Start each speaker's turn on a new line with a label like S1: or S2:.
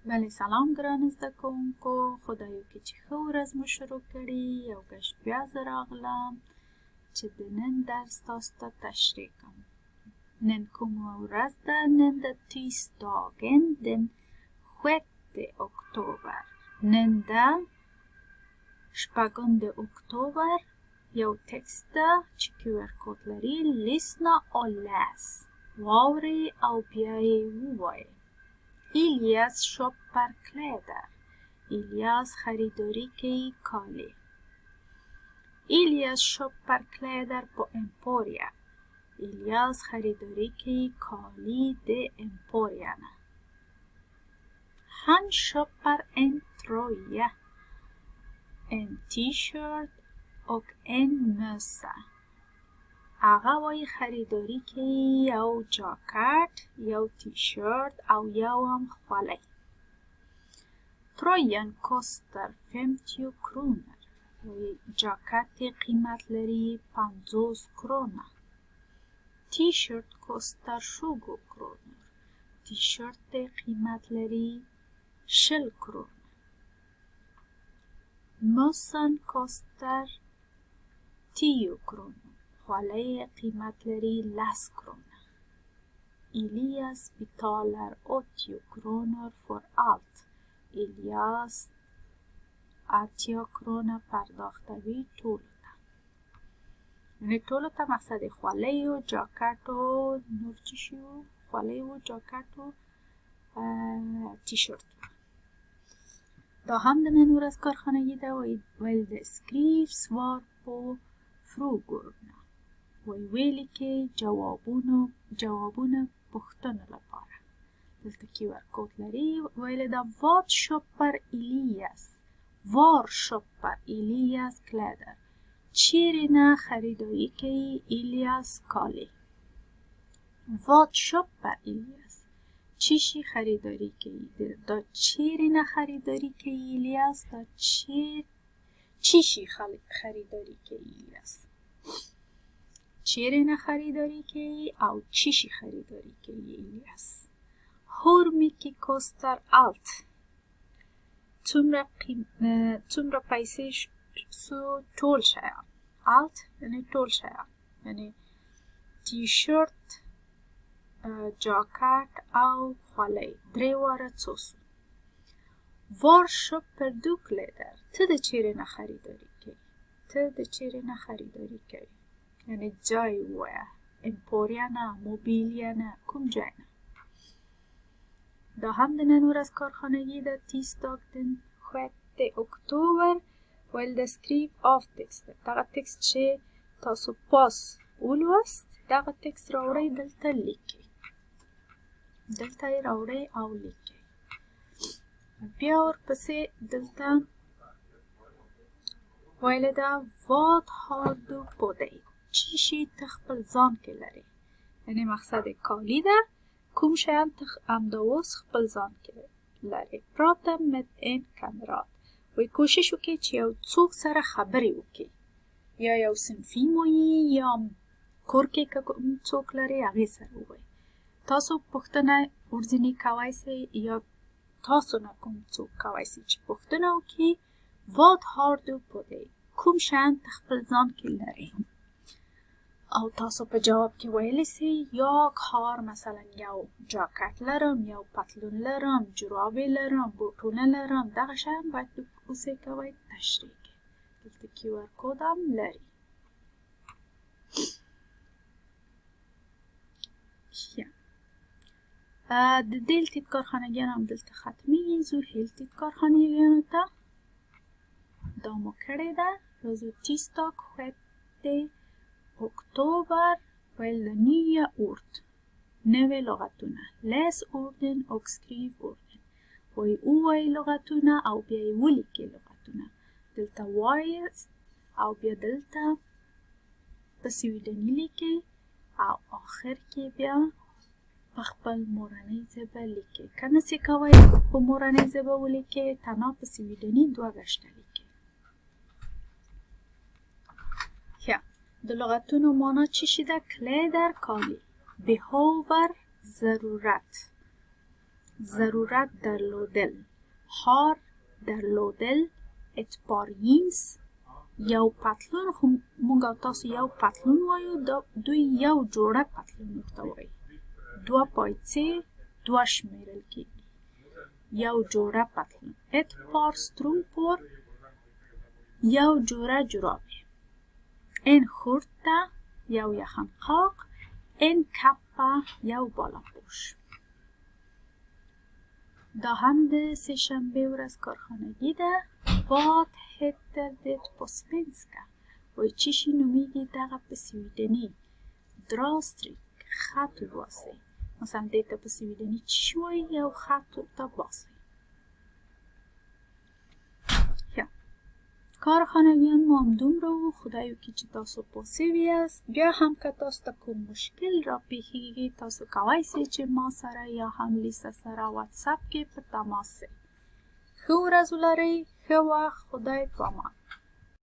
S1: بله سلام ګران زده کوونکو، خدایو کې چې ښه ورځ مو شروع کړي. یو ګشت بیا زه راغلم چې د نن درس تاسو ته تشریح کوم. نن کومه ورځ ده؟ نن د tisdagen den 6 oktober. نن ده شپږم د اکتوبر. یو تکست ده چې QR کود لري. لیسنا او لاس واورئ او بیا یې ووایئ. ایلیاس شاپر کلیدر. ایلیاس خریداری کوي کالی. ایلیاس شاپر کلیدر på Emporia. ایلیاس خریداری کوي کالی د امپوریا. Han köper en tröja, en t-shirt och en mössa. هغه وای خریداری کوي یو جاکټ، یو تی-شرت او یو هم خولۍ. Tröjan kostar 50 kronor. جاکټ قیمت لري 50 kronor. T-shirt kostar 20 kronor. تی-شرت قیمت لري 20 kronor. Mössan kostar 10 kronor. خولۍ قیمت لري 10 kronor. Elias betalar 80 kronor för allt. الیاس 80 kronor پرداختوي ټولو ته. یعنې ټولو ته مقصد خولۍ و جاکټ و نور څه شي و؟ خولۍ و جاکټ و تی-شرت. دا هم د نن ورځ کارخانگی ده. ویل د skriv svar på frågorna. ویلی که جوابونه پوښتنو لپاره. دلته QR کود لري. ویل دا vad köper Elias. var köper Elias kläder. چیرې نه خریداری کوي ایلیاس کالی. vad köper Elias. چی شي خریداری کوي. دا چیرې نه خریداری کوي ایلیاس. دا چی شي خریداری کوي ایلیاس. چیرې نه خریداری کوي او چی شي خریداری کوي ایلیاس. Hur mycket kostar allt? څومره پیسې سو ټول شیان. allt یعنی ټول شیان. یعنی تی-شرت، جاکټ او خولۍ. درې واره څو سو. Var köper du kläder. ته د چیرې نه خریداری کوي. ته د چیرې نه خریداری کوي. یعنی جای وایه. امپوریا نه، موبیلیا نه، کوم جای نه. دا هم د نن ورځ کارخانگی ده. tisdag den 6 oktober. ویل د skriv av text. دغه تکست چې تاسو پاس ولوست، دغه تکست راوړئ دلته لیکئ. دلته یې راوړئ او لیکئ. بیا ورپسې دلته ویل ده vad har du på dig. چی شي ته خپل ځان کې لري. یعنی مقصد کالی ده. کوم شیان ته امداوس خپل ځان کې لري. prata med en kamrat. وی کوشش وکړئ چې یو څوک سره خبرې وکړئ. یا یو صنفي مو یا کور کې که څوک لري هغې سره ووایئ. تاسو پوښتنه ورځنی کولی سئ یا تاسو نه کوم څوک کولی سي چې پوښتنه وکړي. vad har du på dig. کوم شیان ته خپل ځان کې لري. او تاسو په جواب کې ویلی سي یا کار مثلا یو جاکټ لرم، یو پتلون لرم، جرابې لرم، بوټونه لرم. دغه شیان باید اوسې کوئ تشریح کې. دلته QR کود هم لري. د deltid کارخانگیان هم دلته ختمیږي. زو heltid کارخانگیانو ته دا مو کړې ده. زو tisdag 6 oktober. ویل د nya ord. نوې لغتونه. les orden och skriv orden. وی اووایئ لغتونه او بیا یې ولیکئ لغتونه. دلته وایاست او بیا دلته په سویډني لیکئ او آخر کې بیا په خپل مورنۍ ژبه لیکئ. که نسئ کوئ په مورنۍ ژبه ولیکئ، تنها په سویډني 2 ګشته لیکئ. د لغتونو معنا چی شي ده؟ کلیدر کالی. behöver ضرورت. ضرورت درلودل، هار درلودل، اتپارینس، یو پتلون. خو مونږ او تاسو یو پتلون وایو، دوی یو جوړه پتلون ورته وایي. دوه پایڅې دوه شمیرل کیږي. یو جوړه پتلون. ett par strumpor، یو جوړه جورابې. en skjorta، یو یخنقاق. en kappa، یو بالاپوش. دا هم د سه شنبه ورځ کارخانگی ده. vad heter det på svenska؟ وای چی شي نومیږي دغه په سویډني؟ dra stryk، خط وباسئ. مثلا دې ته په سویډني چی شي وایي؟ یو خط ورته باسئ. کارخانگیان ما هم دومره و. خدای وکړي چې تاسو پوه یاست. بیا هم که تاسو ته کوم مشکل را پیښیږي تاسو کولی سئ چې ما سره یا هم لیسا سره واتساپ کې په تماس سئ. ښه ورځ ولرئ. ښه وخت. خدای پامان.